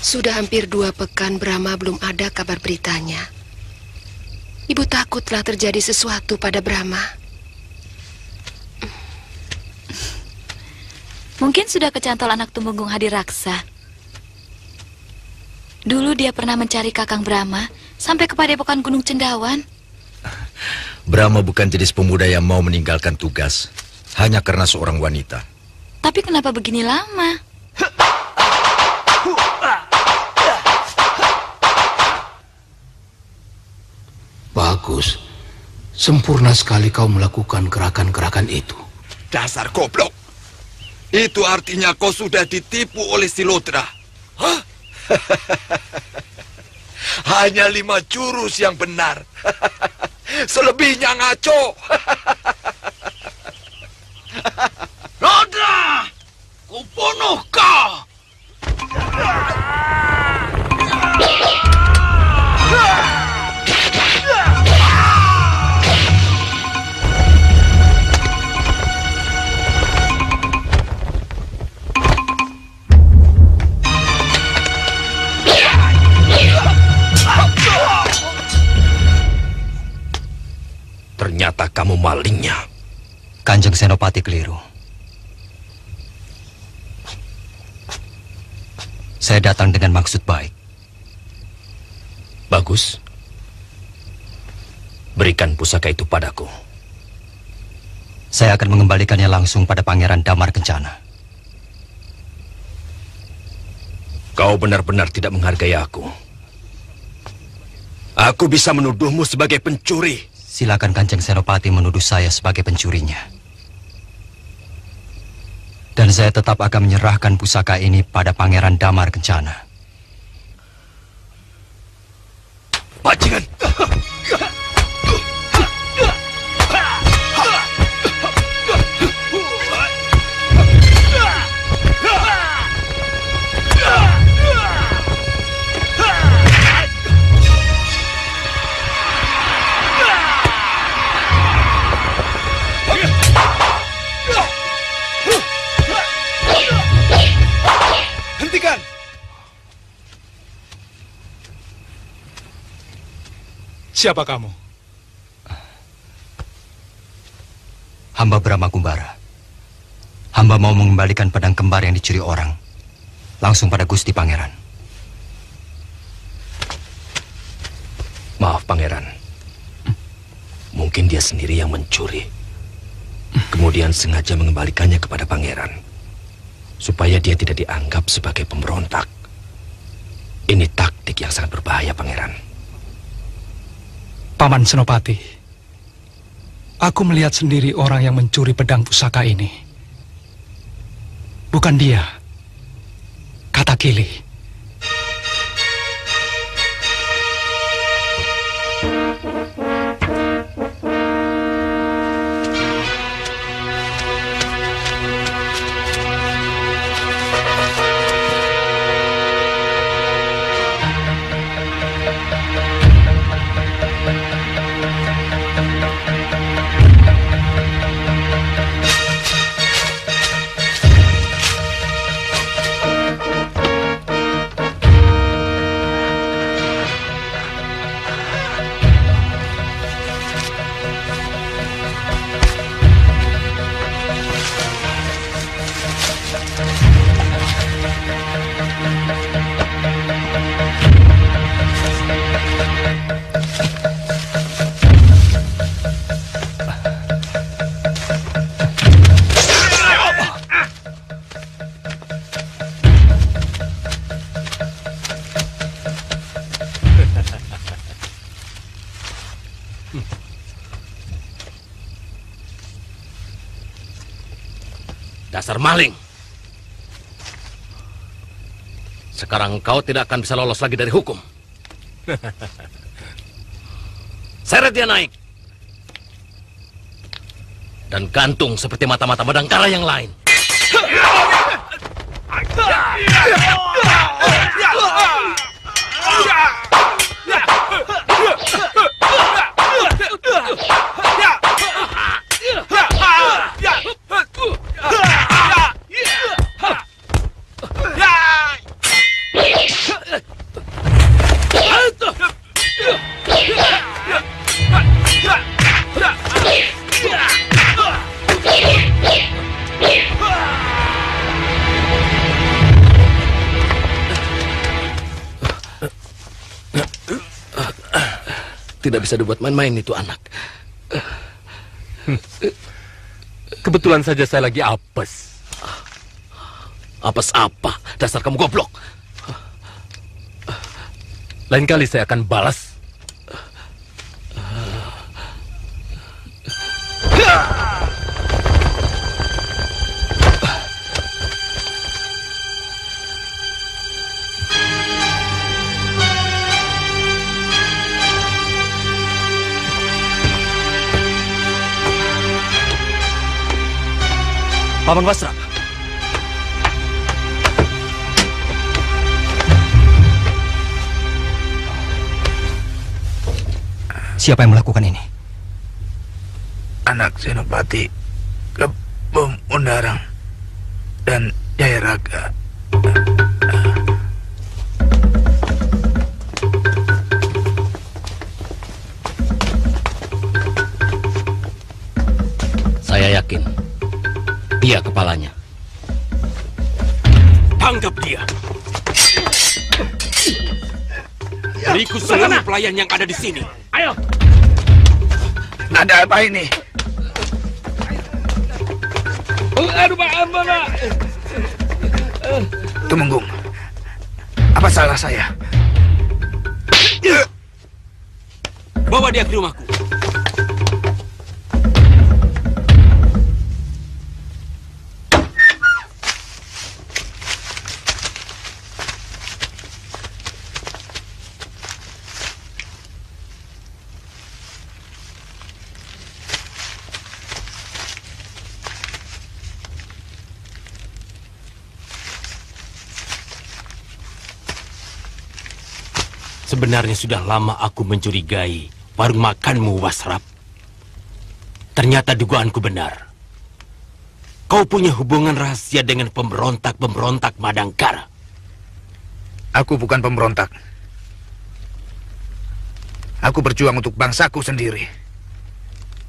Sudah hampir 2 pekan Brahma belum ada kabar beritanya. Ibu takut telah terjadi sesuatu pada Brahma. Mungkin sudah kecantol anak tumenggung Hadiraksa. Dulu dia pernah mencari Kakang Brahma sampai ke padepokan Gunung Cendawan. Brahma bukan jenis pemuda yang mau meninggalkan tugas hanya karena seorang wanita. Tapi kenapa begini lama? Bagus. Sempurna sekali kau melakukan gerakan-gerakan itu. Dasar goblok. Itu artinya kau sudah ditipu oleh Silodra. Hah? Hanya 5 jurus yang benar. Selebihnya ngaco. Lodra! Kubunuh kau! Ternyata kamu malingnya. Kanjeng Senopati keliru. Saya datang dengan maksud baik. Bagus. Berikan pusaka itu padaku. Saya akan mengembalikannya langsung pada Pangeran Damar Kencana. Kau benar-benar tidak menghargai aku. Aku bisa menuduhmu sebagai pencuri. Silakan Kanjeng Senopati menuduh saya sebagai pencurinya. Dan saya tetap akan menyerahkan pusaka ini pada Pangeran Damar Kencana. Bajingan! Hentikan! Siapa kamu? Hamba Brahma Kumbara. Hamba mau mengembalikan pedang kembar yang dicuri orang langsung pada Gusti Pangeran. Maaf, Pangeran. Mungkin dia sendiri yang mencuri. Kemudian sengaja mengembalikannya kepada Pangeran, supaya dia tidak dianggap sebagai pemberontak. Ini taktik yang sangat berbahaya, Pangeran. Paman Senopati, aku melihat sendiri orang yang mencuri pedang pusaka ini. Bukan dia, Katakili. Dasar maling. Sekarang kau tidak akan bisa lolos lagi dari hukum. Seret dia naik. Dan gantung seperti mata-mata Madangkara yang lain. Tidak bisa dibuat main-main itu anak. Kebetulan saja saya lagi apes. Apes apa? Dasar kamu goblok. Lain kali saya akan balas. Paman Wasrap. Siapa yang melakukan ini? Anak Senopati Kebom Undarang dan Nyai Raga. Saya yakin dia kepalanya. Tangkap dia. Beriku seluruh pelayan yang ada di sini. Ayo. Ada apa ini? Tumenggung. Apa salah saya? Bawa dia ke rumahku. Sebenarnya sudah lama aku mencurigai warung makanmu, Wasrap. Ternyata dugaanku benar. Kau punya hubungan rahasia dengan pemberontak-pemberontak Madangkara. Aku bukan pemberontak. Aku berjuang untuk bangsaku sendiri.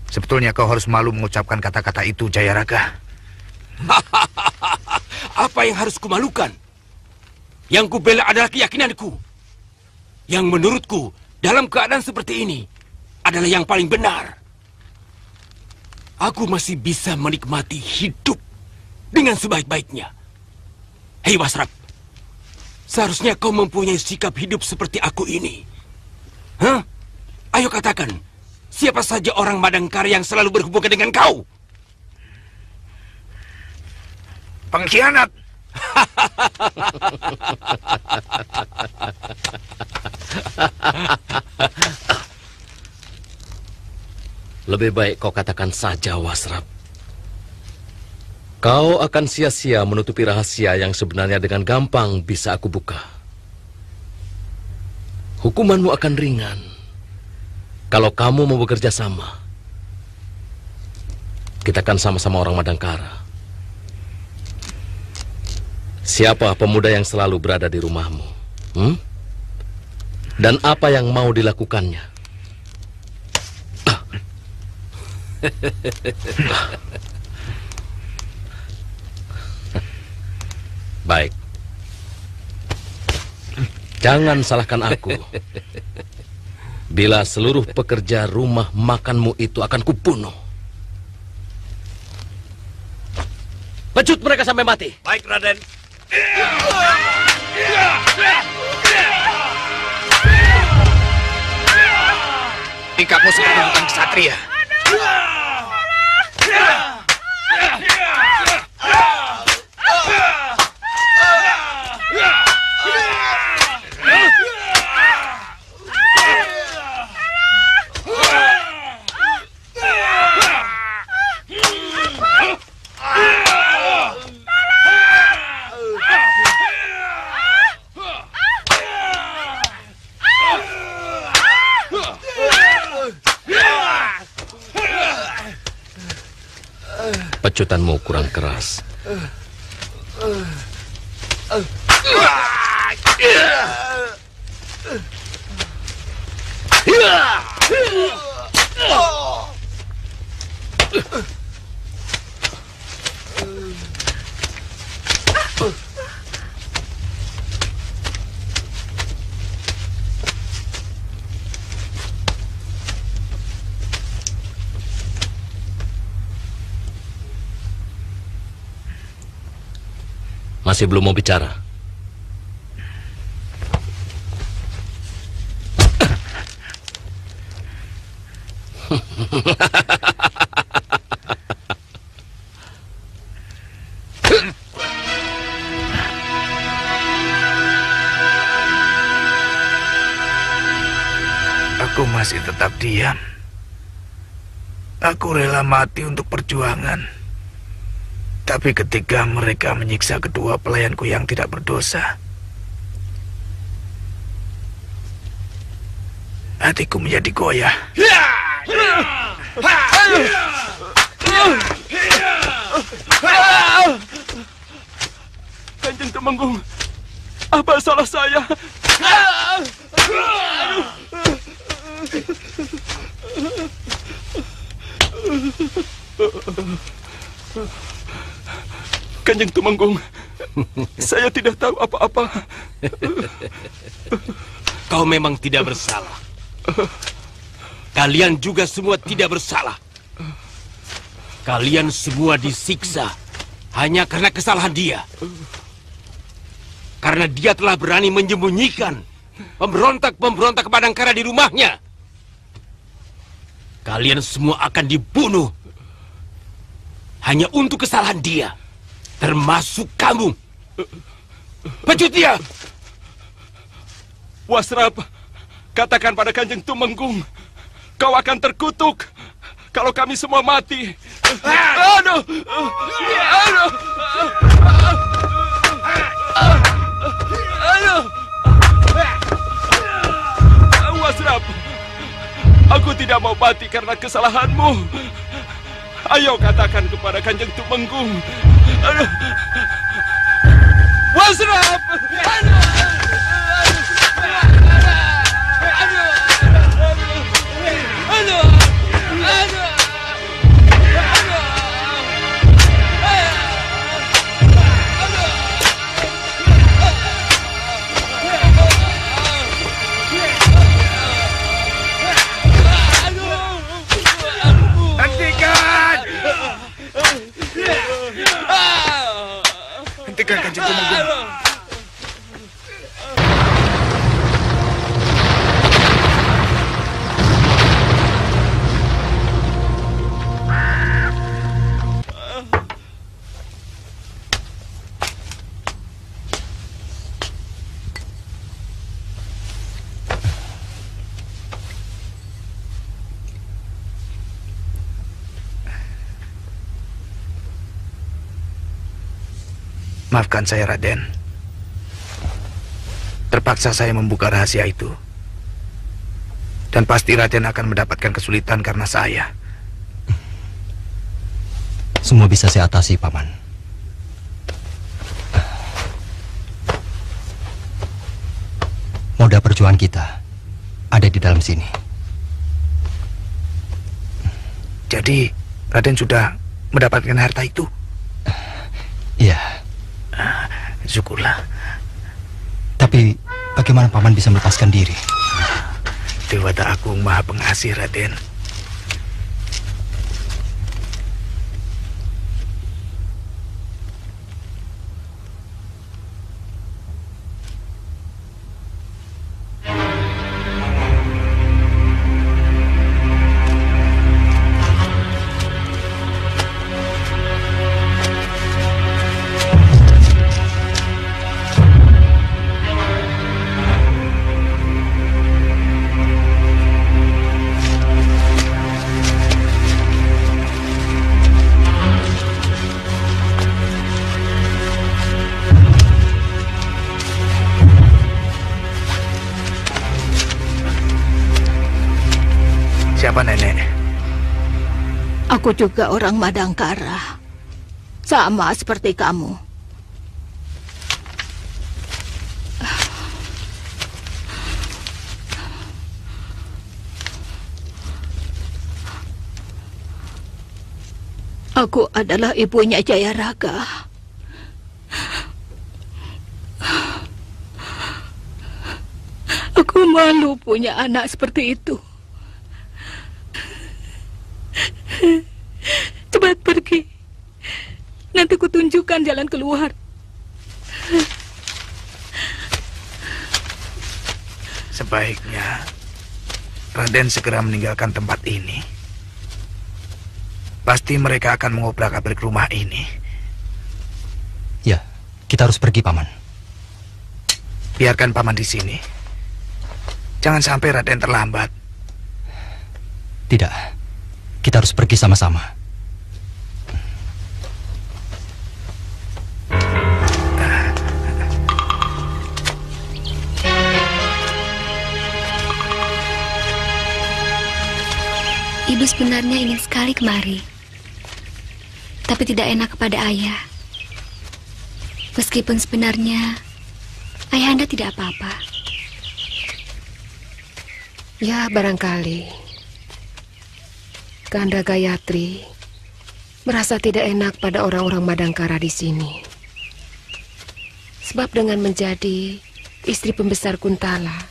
Sebetulnya kau harus malu mengucapkan kata-kata itu, Jayaraga. Apa yang harus kumalukan? Yang kubela adalah keyakinanku. Yang menurutku dalam keadaan seperti ini adalah yang paling benar. Aku masih bisa menikmati hidup dengan sebaik-baiknya. Hei Wasrap, seharusnya kau mempunyai sikap hidup seperti aku ini. Hah? Ayo katakan, siapa saja orang Madangkara yang selalu berhubungan dengan kau? Pengkhianat. Lebih baik kau katakan saja, Wasrap. Kau akan sia-sia menutupi rahasia yang sebenarnya dengan gampang bisa aku buka. Hukumanmu akan ringan kalau kamu mau bekerja sama. Kita kan sama-sama orang Madangkara. Siapa pemuda yang selalu berada di rumahmu? Dan apa yang mau dilakukannya? Baik. Jangan salahkan aku. Bila seluruh pekerja rumah makanmu itu akan kubunuh. Pecut mereka sampai mati. Baik, Raden. Sikapmu seperti bukan ksatria. Pecutanmu kurang keras. Masih belum mau bicara? Aku masih tetap diam. Aku rela mati untuk perjuangan. Tapi ketika mereka menyiksa kedua pelayanku yang tidak berdosa, hatiku menjadi goyah. Kanjeng Temenggung, apa salah saya? Kanjeng Temenggung, saya tidak tahu apa-apa. Kau memang tidak bersalah. Kalian juga semua tidak bersalah. Kalian semua disiksa hanya karena kesalahan dia. Karena dia telah berani menyembunyikan pemberontak-pemberontak Padangkara di rumahnya. Kalian semua akan dibunuh hanya untuk kesalahan dia. Termasuk kamu. Pecut dia! Wasrap, katakan pada Kanjeng Tumenggung, kau akan terkutuk kalau kami semua mati. Aduh! Aduh! Aduh! Wasrap, aku tidak mau mati karena kesalahanmu. Ayo katakan kepada Kanjeng Tumenggung. Aduh! Wasrap! Hentikan Kanjeng Tumenggung. Maafkan saya, Raden. Terpaksa saya membuka rahasia itu. Dan pasti Raden akan mendapatkan kesulitan karena saya. Semua bisa saya atasi, Paman. Moda perjuangan kita ada di dalam sini. Jadi, Raden sudah mendapatkan harta itu? Iya. Syukurlah. Tapi bagaimana Paman bisa melepaskan diri? Dewata Agung Maha Pengasih, Raden. Siapa nenek? Aku juga orang Madangkara. Sama seperti kamu. Aku adalah ibunya Jayaraga. Aku malu punya anak seperti itu. Cepat pergi. Nanti kutunjukkan jalan keluar. Sebaiknya Raden segera meninggalkan tempat ini. Pasti mereka akan mengobrak-abrik rumah ini. Ya, kita harus pergi, Paman. Biarkan Paman di sini. Jangan sampai Raden terlambat. Tidak, kita harus pergi sama-sama. Ibu sebenarnya ingin sekali kemari, tapi tidak enak kepada ayah. Meskipun sebenarnya ayahanda tidak apa-apa. Ya, barangkali Kanda Gayatri merasa tidak enak pada orang-orang Madangkara di sini. Sebab dengan menjadi istri pembesar Kuntala,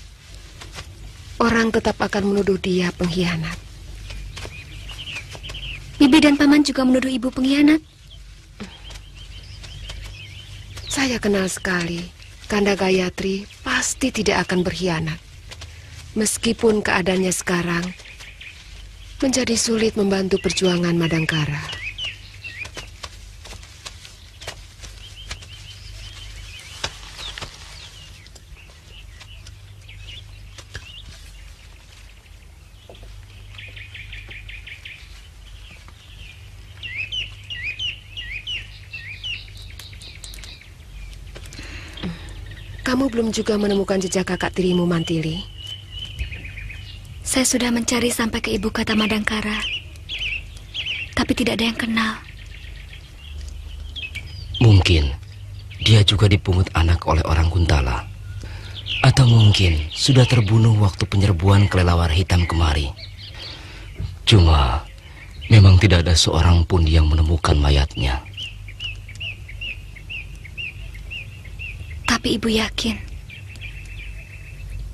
orang tetap akan menuduh dia pengkhianat. Bibi dan Paman juga menuduh ibu pengkhianat. Saya kenal sekali, Kanda Gayatri pasti tidak akan berkhianat. Meskipun keadaannya sekarang menjadi sulit membantu perjuangan Madangkara. Kamu belum juga menemukan jejak kakak tirimu, Mantili? Saya sudah mencari sampai ke ibu kota Madangkara, tapi tidak ada yang kenal. Mungkin dia juga dipungut anak oleh orang Kuntala. Atau mungkin sudah terbunuh waktu penyerbuan kelelawar hitam kemari. Cuma memang tidak ada seorang pun yang menemukan mayatnya. Tapi ibu yakin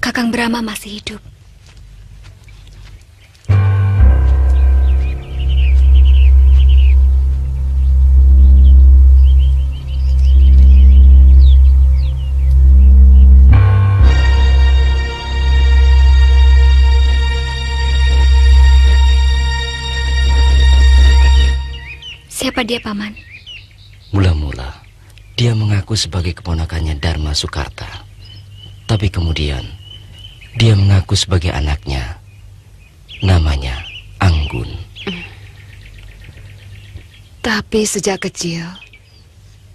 Kakang Brahma masih hidup. Siapa dia, Paman? Mula-mula dia mengaku sebagai keponakannya Dharma Sukarta. Tapi kemudian dia mengaku sebagai anaknya. Namanya Anggun. Tapi sejak kecil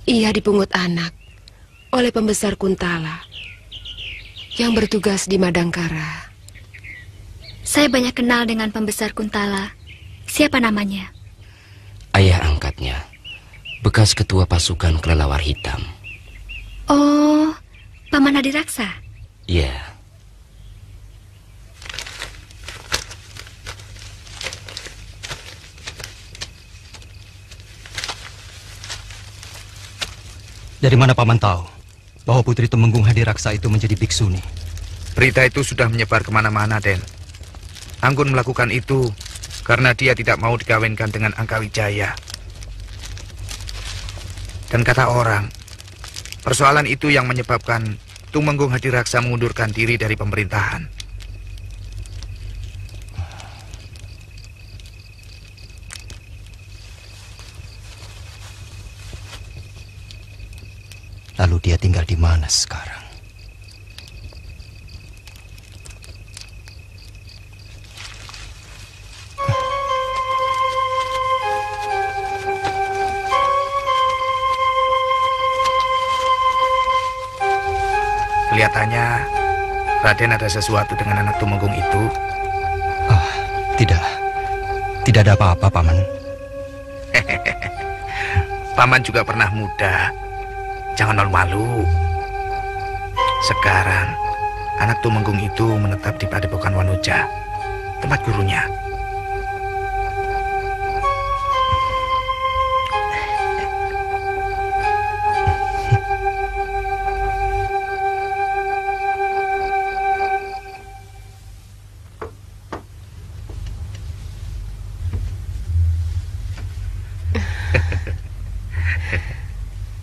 ia dipungut anak oleh pembesar Kuntala yang bertugas di Madangkara. Saya banyak kenal dengan pembesar Kuntala. Siapa namanya? Ayah angkatnya, bekas ketua pasukan kelelawar hitam. Oh, Paman Hadiraksa? Iya. Dari mana Paman tahu bahwa Putri Tumenggung Hadiraksa itu menjadi biksuni? Berita itu sudah menyebar kemana-mana, Den. Anggun melakukan itu karena dia tidak mau dikawinkan dengan Angkawijaya. Dan kata orang, persoalan itu yang menyebabkan Tumenggung Hadiraksa mengundurkan diri dari pemerintahan. Lalu dia tinggal di mana sekarang? Kelihatannya Raden ada sesuatu dengan anak Tumenggung itu. Tidak. Tidak ada apa-apa, Paman. Paman juga pernah muda. Jangan malu-malu. Sekarang anak Tumenggung itu menetap di Padepokan Wanuja, tempat gurunya.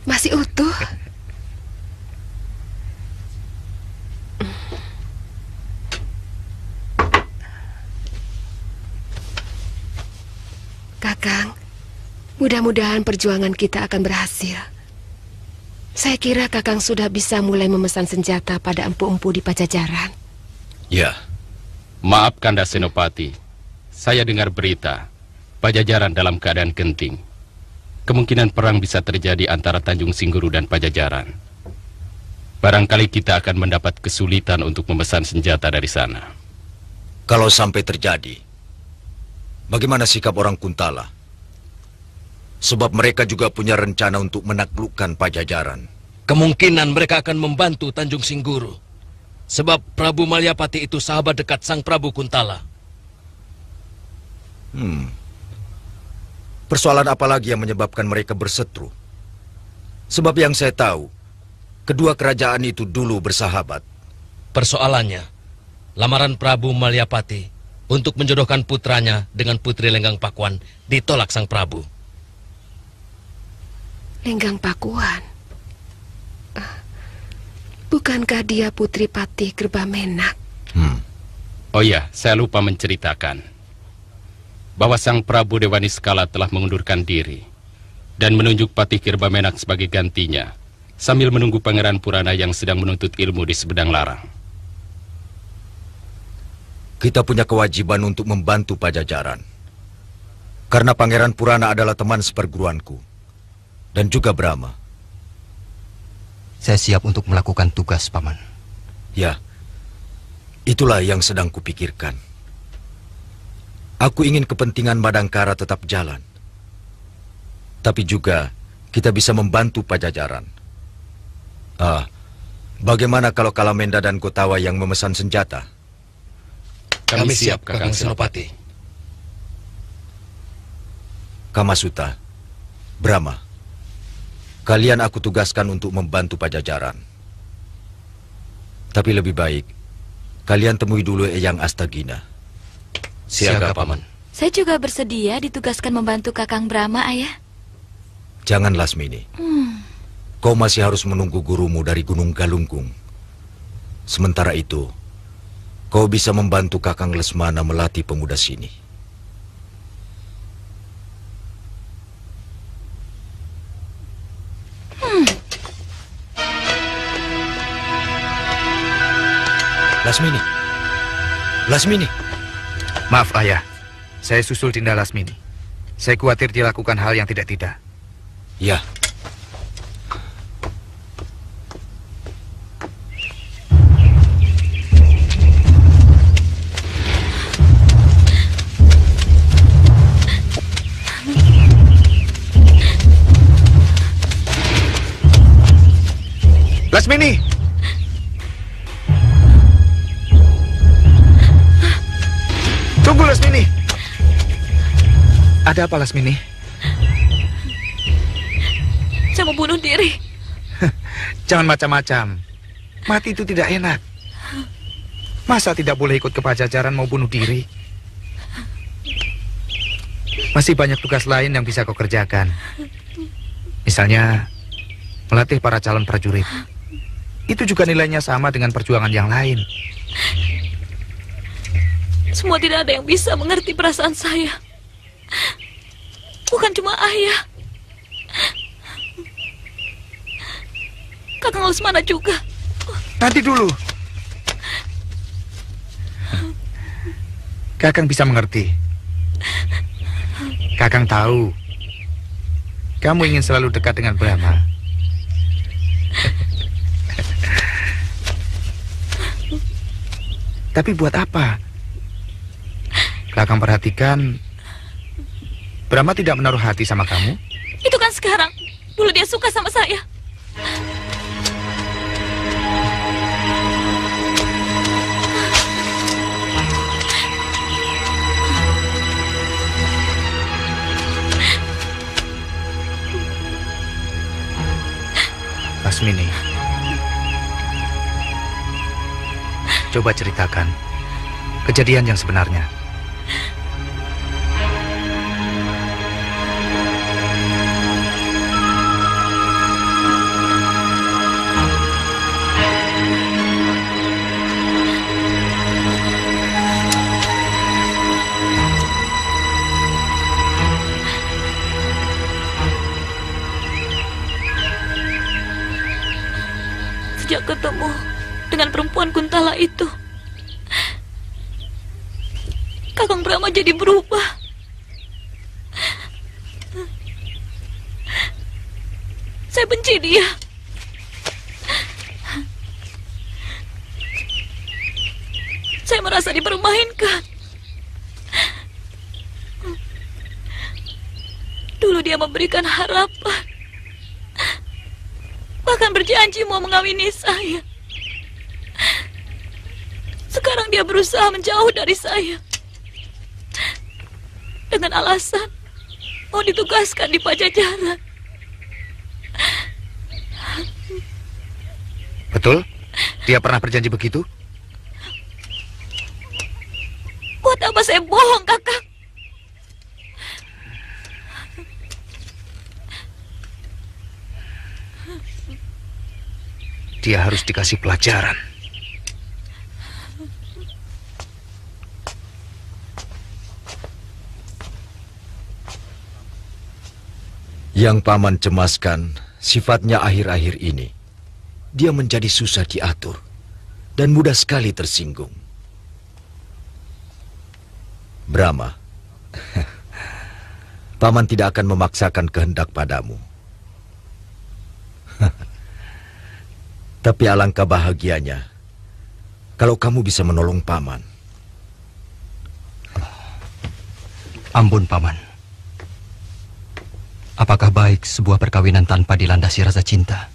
Masih utuh? Kakang. Mudah-mudahan perjuangan kita akan berhasil. Saya kira Kakang sudah bisa mulai memesan senjata pada empu-empu di Pajajaran. Ya. Maaf Kanda Senopati. Saya dengar berita Pajajaran dalam keadaan genting. Kemungkinan perang bisa terjadi antara Tanjung Singguru dan Pajajaran. Barangkali kita akan mendapat kesulitan untuk memesan senjata dari sana. Kalau sampai terjadi, bagaimana sikap orang Kuntala? Sebab mereka juga punya rencana untuk menaklukkan Pajajaran. Kemungkinan mereka akan membantu Tanjung Singguru. Sebab Prabu Malyapati itu sahabat dekat Sang Prabu Kuntala. Persoalan apa lagi yang menyebabkan mereka berseteru? Sebab yang saya tahu, kedua kerajaan itu dulu bersahabat. Persoalannya, lamaran Prabu Malyapati untuk menjodohkan putranya dengan Putri Lenggang Pakuan ditolak Sang Prabu. Lenggang Pakuan? Bukankah dia Putri Patih Gerbamenak? Oh ya, saya lupa menceritakan bahwa Sang Prabu Dewaniskala telah mengundurkan diri dan menunjuk Patih Gerbamenak sebagai gantinya sambil menunggu Pangeran Purana yang sedang menuntut ilmu di Sebedang Larang. Kita punya kewajiban untuk membantu Pajajaran. Karena Pangeran Purana adalah teman seperguruanku. Dan juga Brahma. Saya siap untuk melakukan tugas, Paman. Ya, itulah yang sedang kupikirkan. Aku ingin kepentingan Madangkara tetap jalan. Tapi juga kita bisa membantu Pajajaran. Bagaimana kalau Kalamenda dan Gotawa yang memesan senjata? Kami siap, Kakang Senopati. Kamasuta, Brahma, kalian aku tugaskan untuk membantu Pajajaran. Tapi lebih baik, kalian temui dulu Eyang Astagina. Siaga, Paman. Saya juga bersedia ditugaskan membantu Kakang Brahma, Ayah. Jangan, Lasmini. Kau masih harus menunggu gurumu dari Gunung Galunggung. Sementara itu, kau bisa membantu Kakang Lesmana melatih pemuda sini. Lasmini. Lasmini. Maaf, Ayah. Saya susul Dinda Lasmini. Saya khawatir dia lakukan hal yang tidak-tidak. Ya. Lasmini! Tunggu, Lasmini! Ada apa, Lasmini? Saya mau bunuh diri. Jangan macam-macam. Mati itu tidak enak. Masa tidak boleh ikut ke Pajajaran mau bunuh diri? Masih banyak tugas lain yang bisa kau kerjakan. Misalnya, melatih para calon prajurit. Itu juga nilainya sama dengan perjuangan yang lain. Semua tidak ada yang bisa mengerti perasaan saya. Bukan cuma Ayah. Kakang Lesmana juga. Nanti dulu. Kakang bisa mengerti. Kakang tahu kamu ingin selalu dekat dengan Brahma. Tapi buat apa? Kakang perhatikan, Brahma tidak menaruh hati sama kamu. Itu kan sekarang. Dulu dia suka sama saya. Lasmini, coba ceritakan kejadian yang sebenarnya. ketemu dengan perempuan Kuntala itu, Kakang Brahma jadi berubah. Saya benci dia. Saya merasa dipermainkan. Dulu dia memberikan harapan, bahkan berjanji mau mengawini saya. Sekarang dia berusaha menjauh dari saya dengan alasan mau ditugaskan di Pajajaran. Betul? Dia pernah berjanji begitu? Buat apa saya bohong, Kakang? Dia harus dikasih pelajaran. Yang Paman cemaskan, sifatnya akhir-akhir ini. Dia menjadi susah diatur dan mudah sekali tersinggung. Brahma, Paman tidak akan memaksakan kehendak padamu. Tapi alangkah bahagianya kalau kamu bisa menolong Paman. Ampun, Paman. Apakah baik sebuah perkawinan tanpa dilandasi rasa cinta?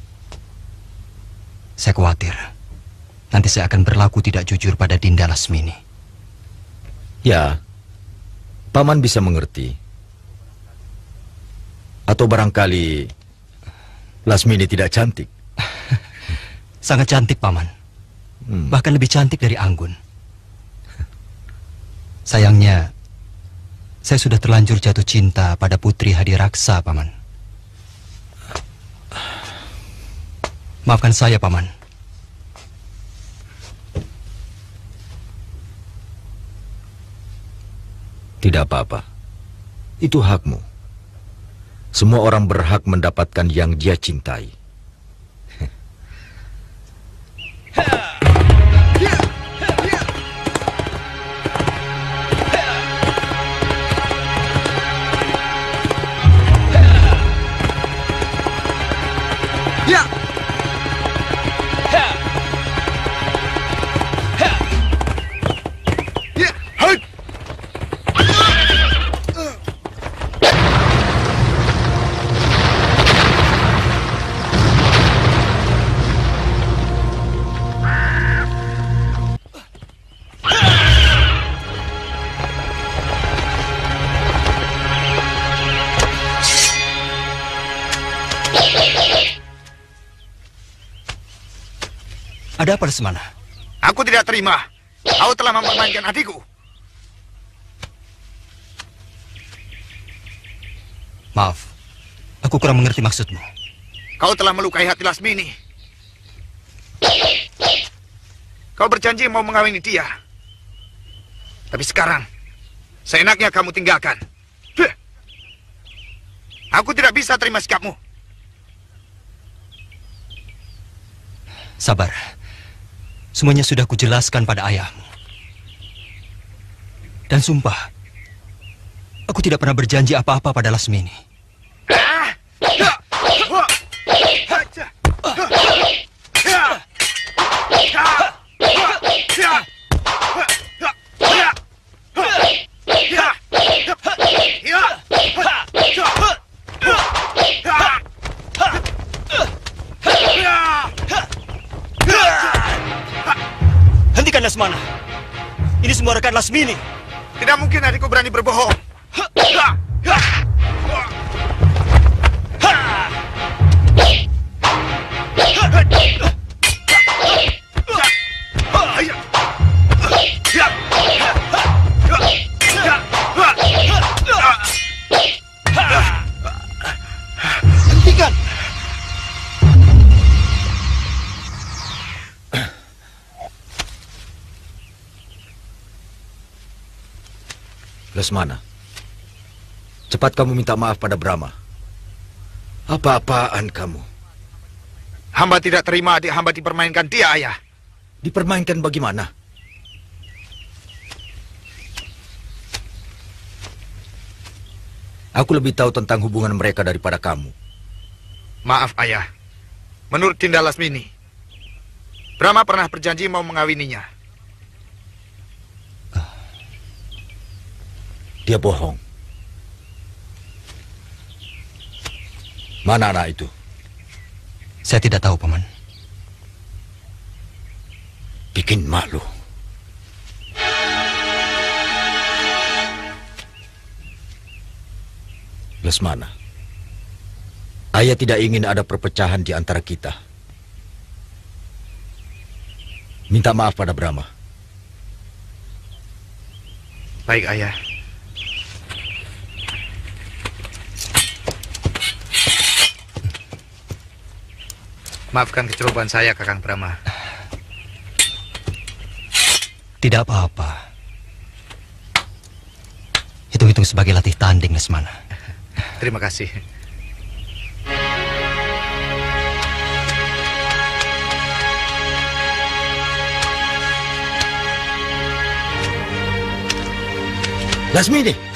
Saya khawatir nanti saya akan berlaku tidak jujur pada Dinda Lasmini. Ya, Paman bisa mengerti. Atau barangkali Lasmini tidak cantik. Sangat cantik, Paman. Bahkan lebih cantik dari Anggun. Sayangnya, saya sudah terlanjur jatuh cinta pada Putri Hadiraksa, Paman. Maafkan saya, Paman. Tidak apa-apa. Itu hakmu. Semua orang berhak mendapatkan yang dia cintai. Ada apa, Lesmana? Aku tidak terima. Kau telah mempermainkan adikku. Maaf, aku kurang mengerti maksudmu. Kau telah melukai hati Lasmini. Kau berjanji mau mengawini dia. Tapi sekarang, seenaknya kamu tinggalkan. Aku tidak bisa terima sikapmu. Sabar. Semuanya sudah kujelaskan pada ayahmu. Dan sumpah, aku tidak pernah berjanji apa-apa pada Lasmini. Hentikan, Lesmana. Ini semua rekan Lasmini. Tidak mungkin adikku berani berbohong. Hentikan. Lesmana, cepat kamu minta maaf pada Brahma. Apa-apaan kamu? Hamba tidak terima adik hamba dipermainkan dia, Ayah. Dipermainkan bagaimana? Aku lebih tahu tentang hubungan mereka daripada kamu. Maaf, Ayah. Menurut Dinda Lasmini, Brahma pernah berjanji mau mengawininya. Dia bohong. Mana anak itu? Saya tidak tahu, Paman. Bikin malu. Lesmana, Ayah tidak ingin ada perpecahan di antara kita. Minta maaf pada Brahma. Baik, Ayah. Maafkan kecerobohan saya, Kakang Brahma. Tidak apa-apa. Hitung-hitung sebagai latih tanding, Lesmana. Terima kasih. Lasmini!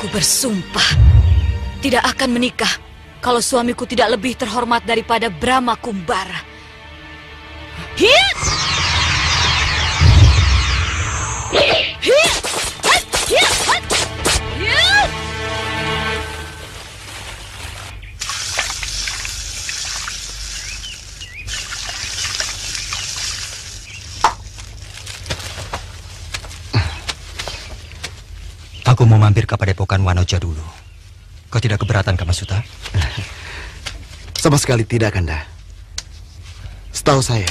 Bersumpah tidak akan menikah kalau suamiku tidak lebih terhormat daripada Brahma Kumbara. Hit! Hit! Hit! Hit! Aku mau mampir ke Padepokan Wanoja dulu. Kau tidak keberatan, Kamasuta? Sama sekali tidak, Kanda. Setahu saya,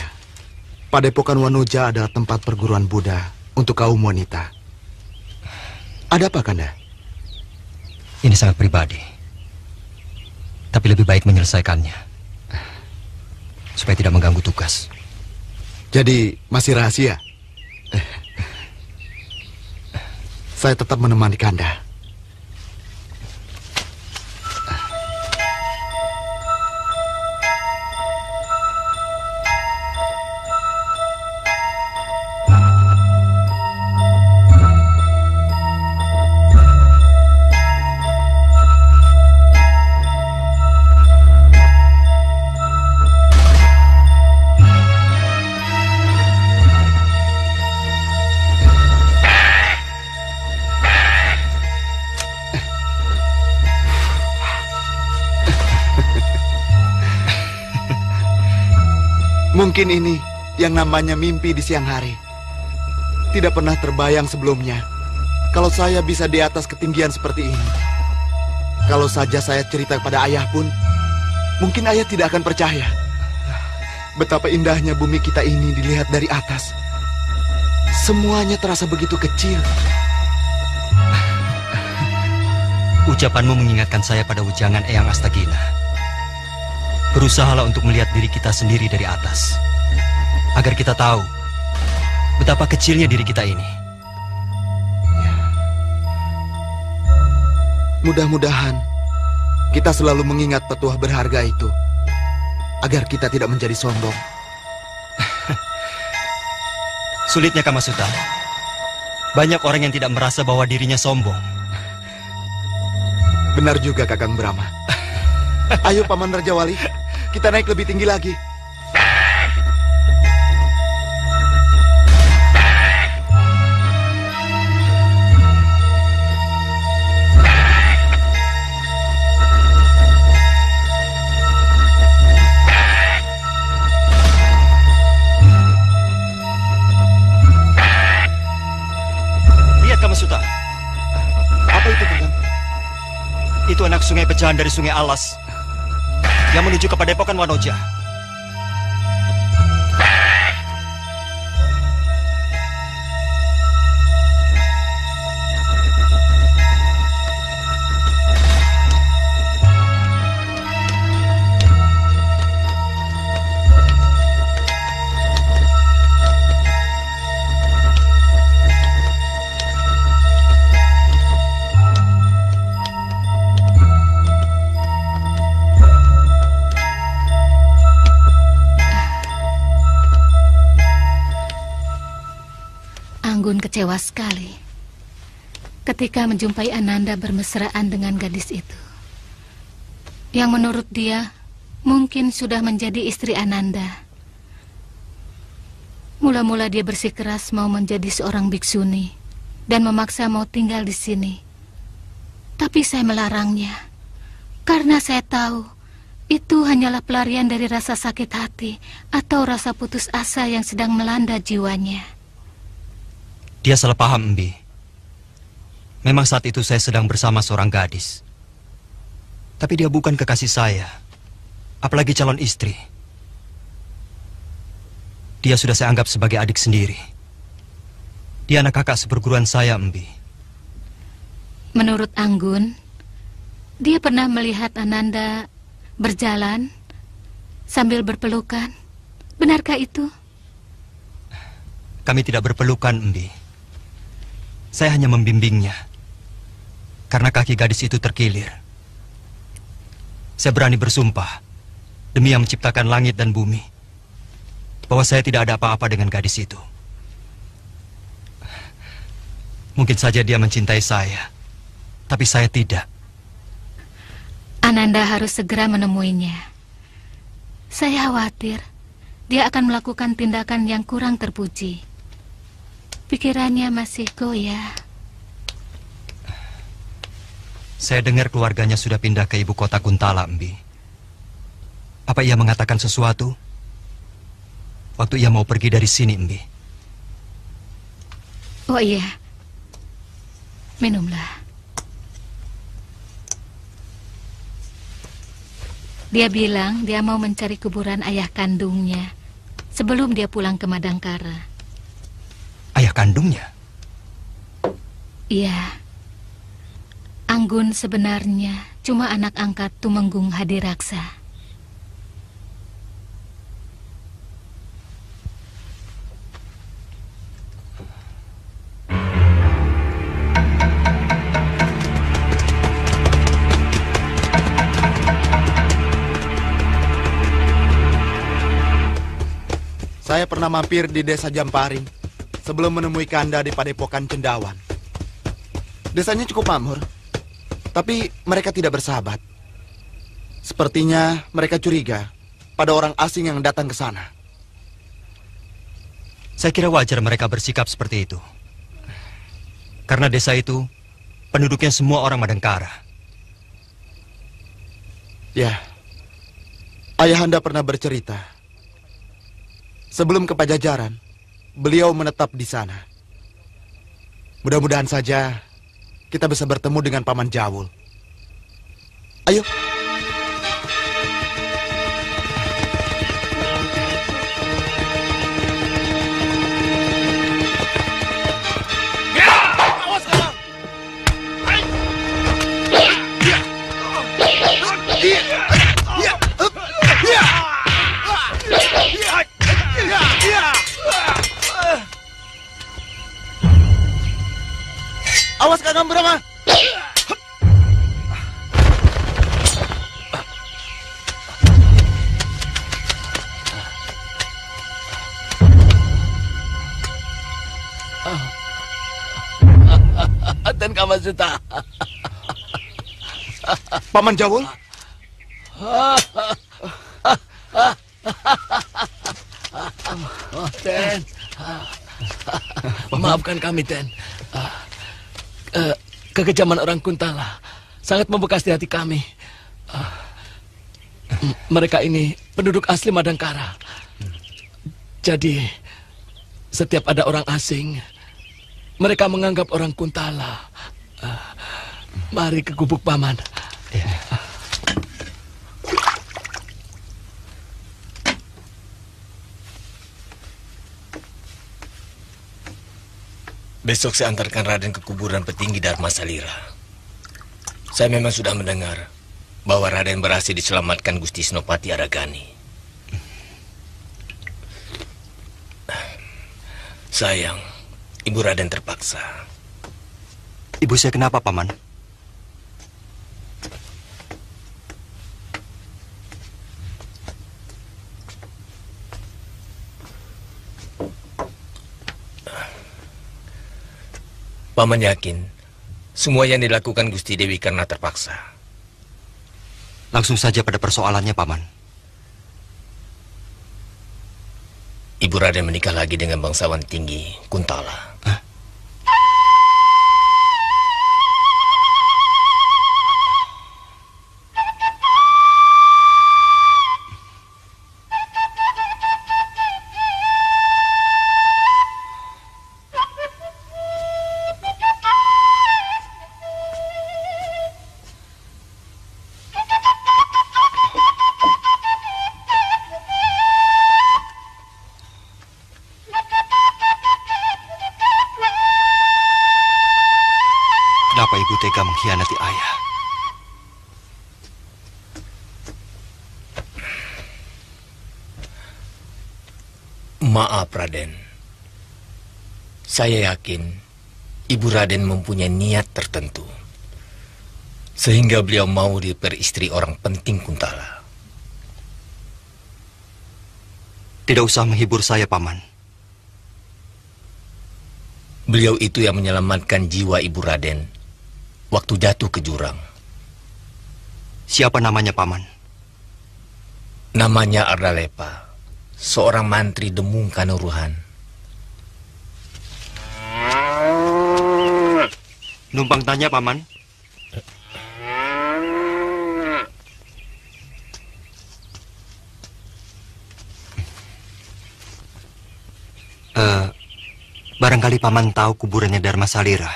Padepokan Wanoja adalah tempat perguruan Buddha untuk kaum wanita. Ada apa, Kanda? Ini sangat pribadi. Tapi lebih baik menyelesaikannya. Supaya tidak mengganggu tugas. Jadi, masih rahasia? Saya tetap menemani Kanda. Mungkin ini yang namanya mimpi di siang hari. Tidak pernah terbayang sebelumnya kalau saya bisa di atas ketinggian seperti ini. Kalau saja saya cerita kepada ayah pun, mungkin ayah tidak akan percaya. Betapa indahnya bumi kita ini dilihat dari atas. Semuanya terasa begitu kecil. Ucapanmu mengingatkan saya pada ujangan Eyang Astagina. Berusahalah untuk melihat diri kita sendiri dari atas, agar kita tahu betapa kecilnya diri kita ini. Mudah-mudahan kita selalu mengingat petuah berharga itu, agar kita tidak menjadi sombong. Sulitnya, Kamasuta. Banyak orang yang tidak merasa bahwa dirinya sombong. Benar juga, Kakang Brahma. Ayo, Paman Rajawali, kita naik lebih tinggi lagi. Lihat, Kamasuta. Apa itu, Kakang? Itu anak sungai pecahan dari Sungai Alas yang menuju ke Padepokan Wanoja. Anggun kecewa sekali ketika menjumpai Ananda bermesraan dengan gadis itu, yang menurut dia mungkin sudah menjadi istri Ananda. Mula-mula dia bersikeras mau menjadi seorang biksuni dan memaksa mau tinggal di sini. Tapi saya melarangnya karena saya tahu itu hanyalah pelarian dari rasa sakit hati atau rasa putus asa yang sedang melanda jiwanya. Dia salah paham, Embi. Memang saat itu saya sedang bersama seorang gadis. Tapi dia bukan kekasih saya, apalagi calon istri. Dia sudah saya anggap sebagai adik sendiri. Dia anak kakak seperguruan saya, Embi. Menurut Anggun, dia pernah melihat Ananda berjalan sambil berpelukan. Benarkah itu? Kami tidak berpelukan, Embi. Saya hanya membimbingnya karena kaki gadis itu terkilir. Saya berani bersumpah demi yang menciptakan langit dan bumi bahwa saya tidak ada apa-apa dengan gadis itu. Mungkin saja dia mencintai saya, tapi saya tidak. Ananda harus segera menemuinya. Saya khawatir dia akan melakukan tindakan yang kurang terpuji. Pikirannya masih goyah. Saya dengar keluarganya sudah pindah ke ibu kota Kuntala, Embi. Apa ia mengatakan sesuatu waktu ia mau pergi dari sini, Embi? Oh iya, minumlah. Dia bilang dia mau mencari kuburan ayah kandungnya sebelum dia pulang ke Madangkara. Ayah kandungnya? Iya. Anggun sebenarnya cuma anak angkat Tumenggung Hadiraksa. Saya pernah mampir di desa Jamparing sebelum menemui Kanda di Padepokan Cendawan. Desanya cukup makmur, tapi mereka tidak bersahabat. Sepertinya mereka curiga pada orang asing yang datang ke sana. Saya kira wajar mereka bersikap seperti itu. Karena desa itu penduduknya semua orang Madangkara. Ya, ayahanda pernah bercerita. Sebelum ke Pajajaran, beliau menetap di sana. Mudah-mudahan saja kita bisa bertemu dengan Paman Jawul. Ayo. Awas Kakang Brahma. Dan Kamasuta. Paman Jawul. Ten, maafkan kami, Ten. Kekejaman orang Kuntala sangat membekas di hati kami. Mereka ini penduduk asli Madangkara. Jadi, setiap ada orang asing, mereka menganggap orang Kuntala. Mari ke gubuk Paman. Besok saya antarkan Raden ke kuburan petinggi Dharma Salira. Saya memang sudah mendengar bahwa Raden berhasil diselamatkan Gusti Senopati Aragani. Sayang, Ibu Raden terpaksa. Ibu saya kenapa, Paman? Paman yakin semua yang dilakukan Gusti Dewi karena terpaksa. Langsung saja pada persoalannya, Paman. Ibu Raden menikah lagi dengan bangsawan tinggi Kuntala. Kenapa ibu tega mengkhianati ayah? Maaf, Raden. Saya yakin Ibu Raden mempunyai niat tertentu, sehingga beliau mau diperistri orang penting Kuntala. Tidak usah menghibur saya, Paman. Beliau itu yang menyelamatkan jiwa Ibu Raden waktu jatuh ke jurang. Siapa namanya, Paman? Namanya Ardalepa, seorang mantri Demung Kanuruhan. Numpang tanya, Paman. Barangkali Paman tahu kuburannya Dharma Salira.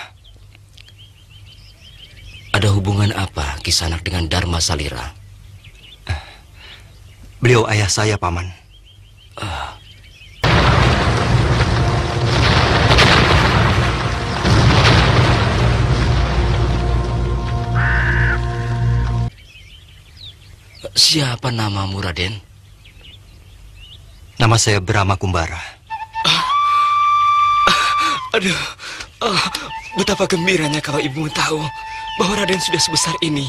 Ada hubungan apa Kisanak dengan Dharma Salira? Beliau ayah saya, Paman. Siapa namamu, Raden? Nama saya Brahma Kumbara. Aduh, betapa gembiranya kalau ibu tahu bahwa Raden sudah sebesar ini.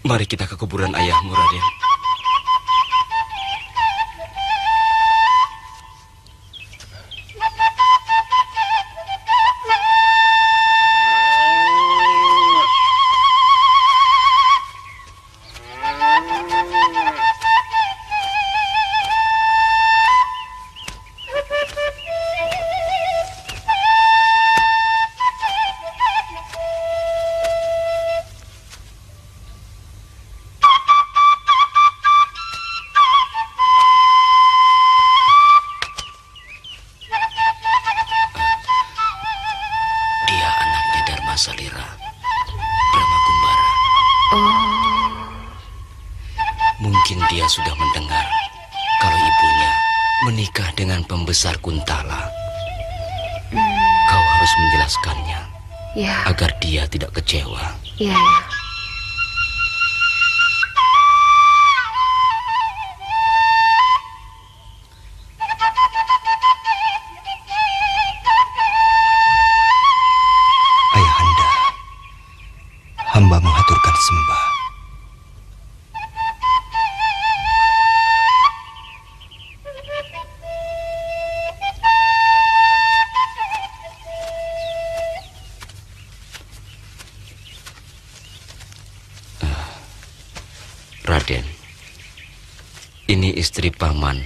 Mari kita ke kuburan ayahmu, Raden. Sudah mendengar kalau ibunya menikah dengan pembesar Kuntala. Kau harus menjelaskannya agar dia tidak kecewa. Iya. istri paman,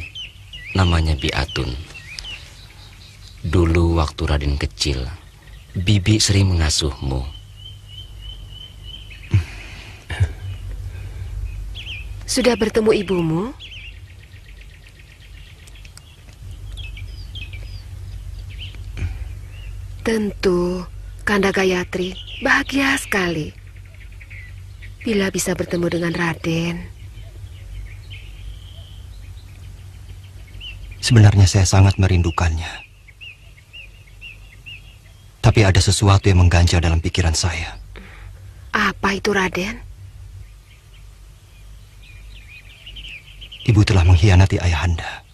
namanya Biatun. Dulu waktu Raden kecil, Bibi sering mengasuhmu. Sudah bertemu ibumu? Tentu, Kanda Gayatri bahagia sekali bila bisa bertemu dengan Raden. Sebenarnya saya sangat merindukannya. Tapi ada sesuatu yang mengganjal dalam pikiran saya. Apa itu, Raden? Ibu telah mengkhianati ayahanda.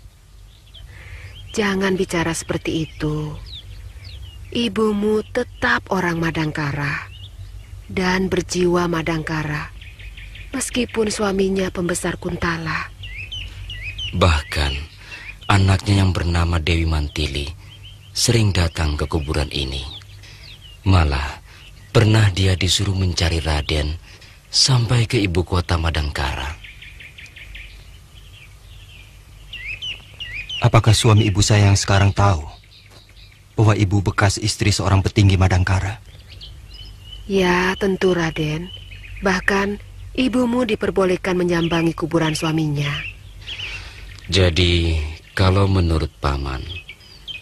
Jangan bicara seperti itu. Ibumu tetap orang Madangkara dan berjiwa Madangkara, meskipun suaminya pembesar Kuntala. Bahkan anaknya yang bernama Dewi Mantili sering datang ke kuburan ini. Malah pernah dia disuruh mencari Raden sampai ke ibu kota Madangkara. Apakah suami ibu saya yang sekarang tahu bahwa ibu bekas istri seorang petinggi Madangkara? Ya, tentu, Raden. Bahkan ibumu diperbolehkan menyambangi kuburan suaminya. Jadi, kalau menurut paman,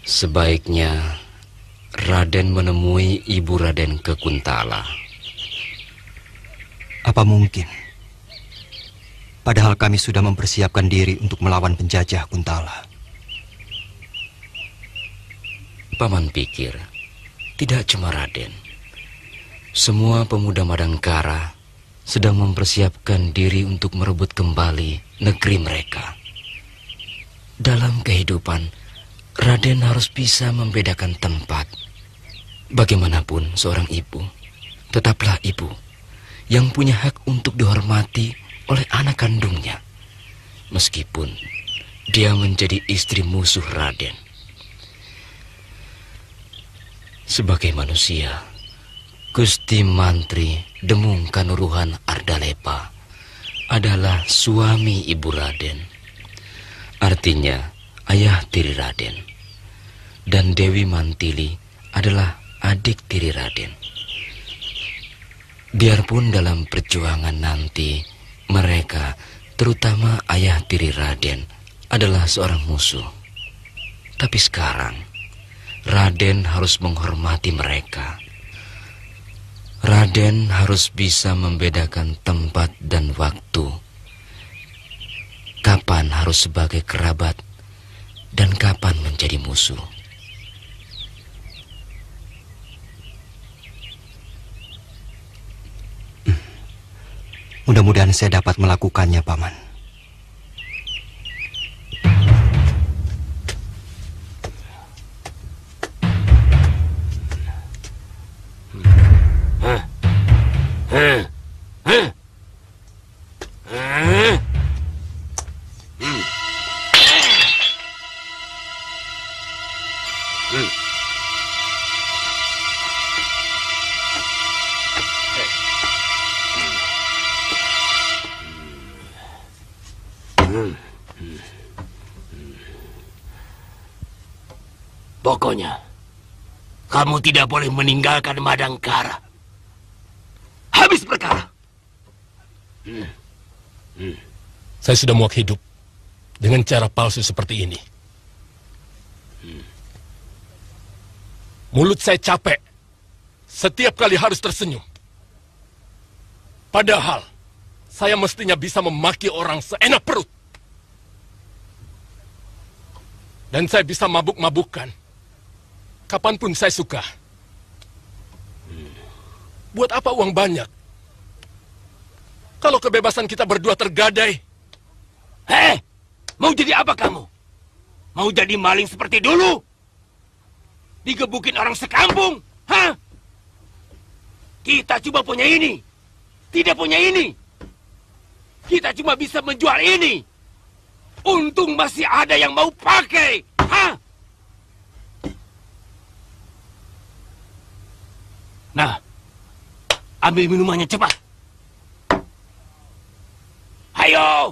sebaiknya Raden menemui ibu Raden ke Kuntala. Apa mungkin? Padahal kami sudah mempersiapkan diri untuk melawan penjajah Kuntala. Paman pikir, tidak cuma Raden. Semua pemuda Madangkara sedang mempersiapkan diri untuk merebut kembali negeri mereka. Dalam kehidupan, Raden harus bisa membedakan tempat. Bagaimanapun seorang ibu, tetaplah ibu yang punya hak untuk dihormati oleh anak kandungnya, meskipun dia menjadi istri musuh Raden. Sebagai manusia, Gusti Mantri Demung Kanuruhan Ardalepa adalah suami ibu Raden. Artinya ayah tiri Raden. Dan Dewi Mantili adalah adik tiri Raden. Biarpun dalam perjuangan nanti mereka, terutama ayah tiri Raden, adalah seorang musuh. Tapi sekarang Raden harus menghormati mereka. Raden harus bisa membedakan tempat dan waktu. Kapan harus sebagai kerabat dan kapan menjadi musuh. Mudah-mudahan saya dapat melakukannya, Paman. Pokoknya, kamu tidak boleh meninggalkan Madangkara. Habis perkara. Saya sudah muak hidup dengan cara palsu seperti ini. Mulut saya capek. Setiap kali harus tersenyum. Padahal, saya mestinya bisa memaki orang seenak perut. Dan saya bisa mabuk-mabukkan kapanpun saya suka. Buat apa uang banyak kalau kebebasan kita berdua tergadai? Hei, mau jadi apa kamu? Mau jadi maling seperti dulu? Digebukin orang sekampung? Hah? Kita cuma punya ini, tidak punya ini. Kita cuma bisa menjual ini. Untung masih ada yang mau pakai. Hah? Nah, ambil minumannya cepat. Ayo.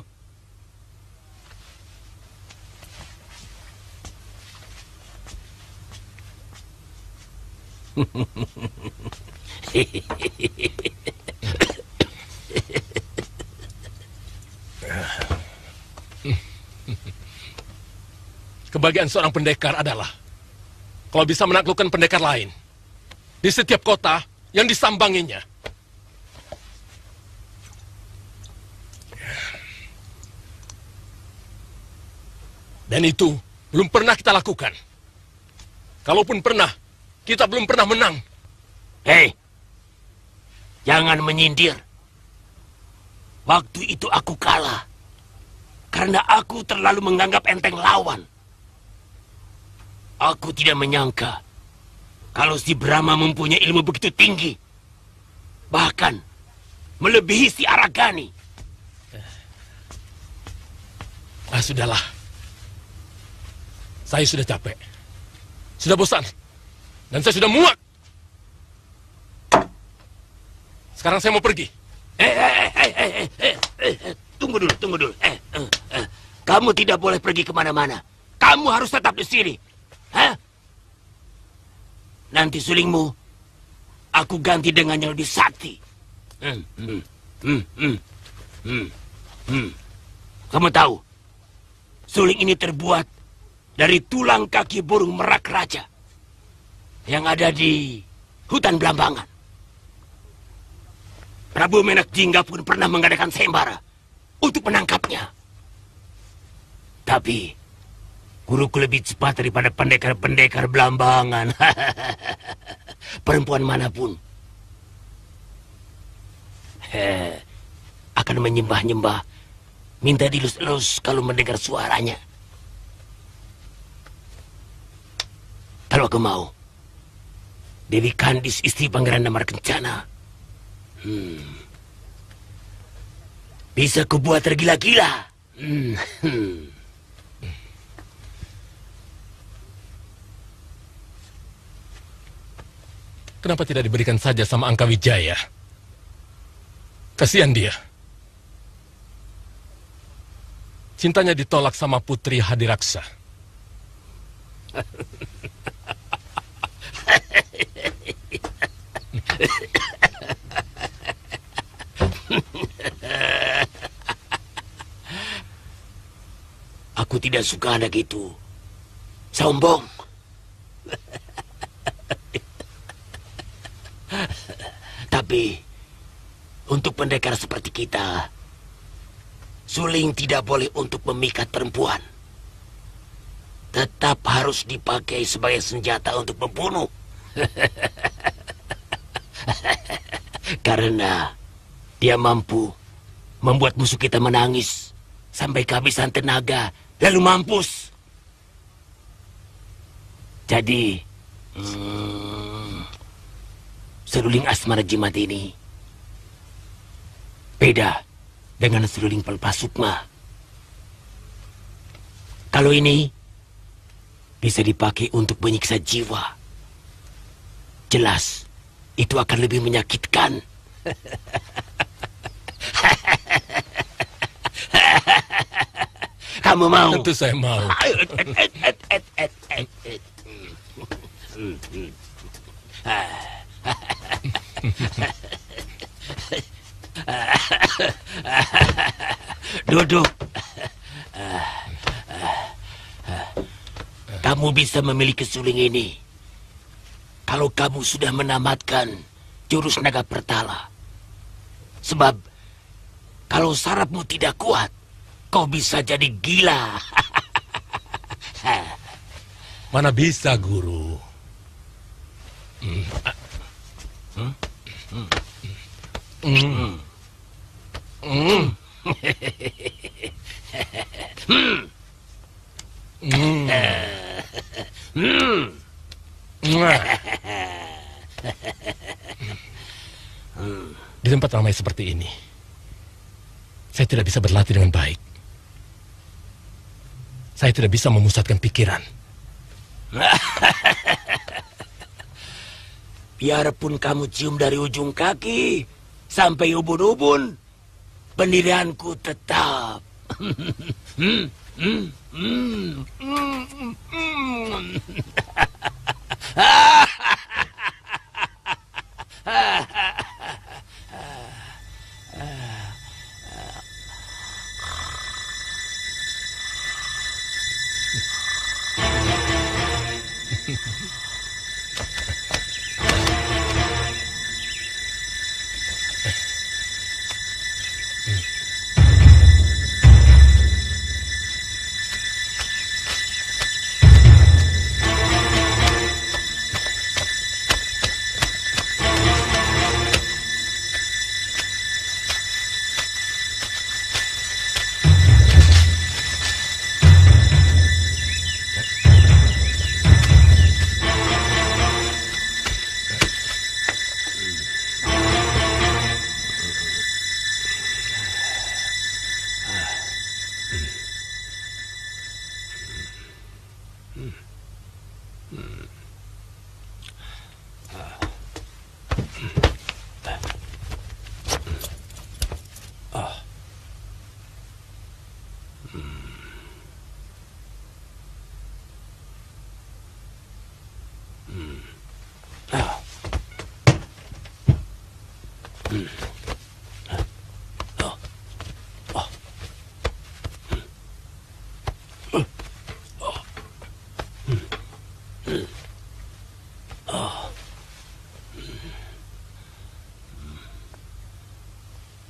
Kebahagiaan seorang pendekar adalah kalau bisa menaklukkan pendekar lain di setiap kota yang disambanginya. Dan itu belum pernah kita lakukan. Kalaupun pernah, kita belum pernah menang. Hei, jangan menyindir. Waktu itu aku kalah karena aku terlalu menganggap enteng lawan. Aku tidak menyangka kalau si Brahma mempunyai ilmu begitu tinggi. Bahkan melebihi si Aragani. Sudahlah. Saya sudah capek. Sudah bosan. Dan saya sudah muak. Sekarang saya mau pergi. Tunggu dulu. Kamu tidak boleh pergi kemana-mana. Kamu harus tetap di sini. Hah? Nanti sulingmu aku ganti dengan yang lebih sakti. Kamu tahu, suling ini terbuat dari tulang kaki burung merak raja yang ada di hutan Blambangan. Prabu Menak Jingga pun pernah mengadakan sayembara untuk menangkapnya. Tapi guruku lebih cepat daripada pendekar-pendekar Blambangan. Perempuan manapun akan menyembah-nyembah, minta dilus-elus kalau mendengar suaranya. Kalau aku mau, Dewi Kandis, istri Pangeran Damar Kencana, bisa kubuat tergila-gila. Kenapa tidak diberikan saja sama Angka Wijaya? Kasihan dia. Cintanya ditolak sama Putri Hadiraksa. Aku tidak suka anak itu. Sombong. Tapi untuk pendekar seperti kita, suling tidak boleh untuk memikat perempuan. Tetap harus dipakai sebagai senjata untuk membunuh. Karena dia mampu membuat musuh kita menangis sampai kehabisan tenaga, lalu mampus. Jadi, seruling asmara jimat ini beda dengan seruling pelepas sukma. Kalau ini bisa dipakai untuk menyiksa jiwa, jelas itu akan lebih menyakitkan. Kamu mau? Tentu saya mau. Duduk. Kamu bisa memiliki suling ini kalau kamu sudah menamatkan jurus naga pertala. Sebab kalau sarafmu tidak kuat, kau bisa jadi gila. Mana bisa, Guru? Di tempat ramai seperti ini, saya tidak bisa berlatih dengan baik. Saya tidak bisa memusatkan pikiran. Biarpun kamu cium dari ujung kaki sampai ubun-ubun, pendirianku tetap.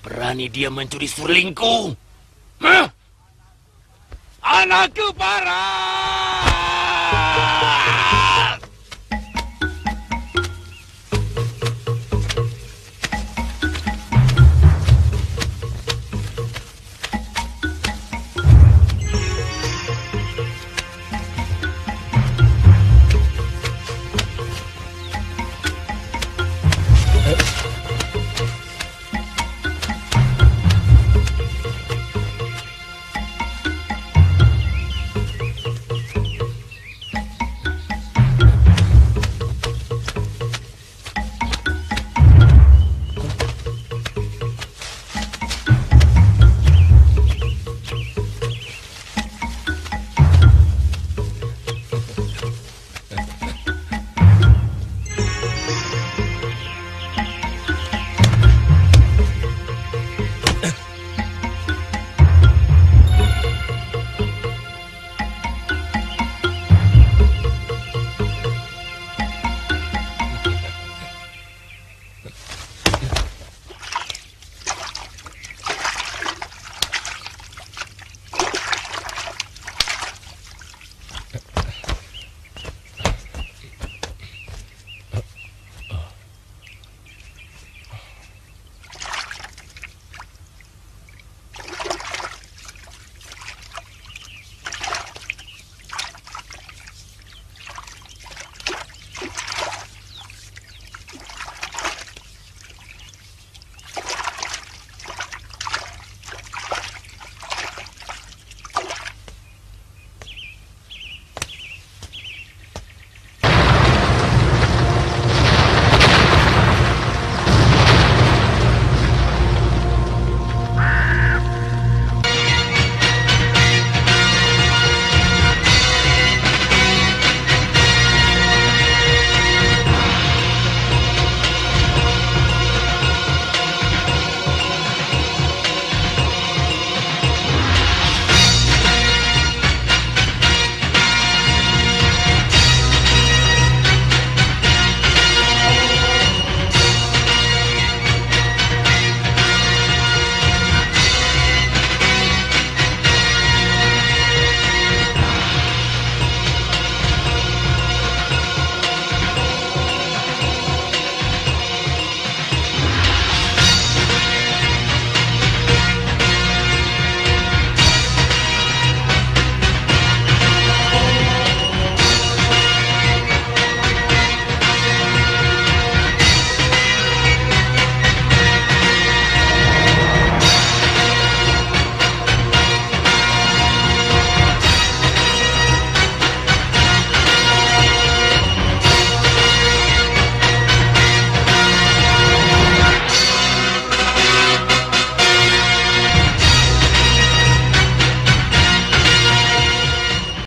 Berani dia mencuri surlingku? Hah? Anak kepara!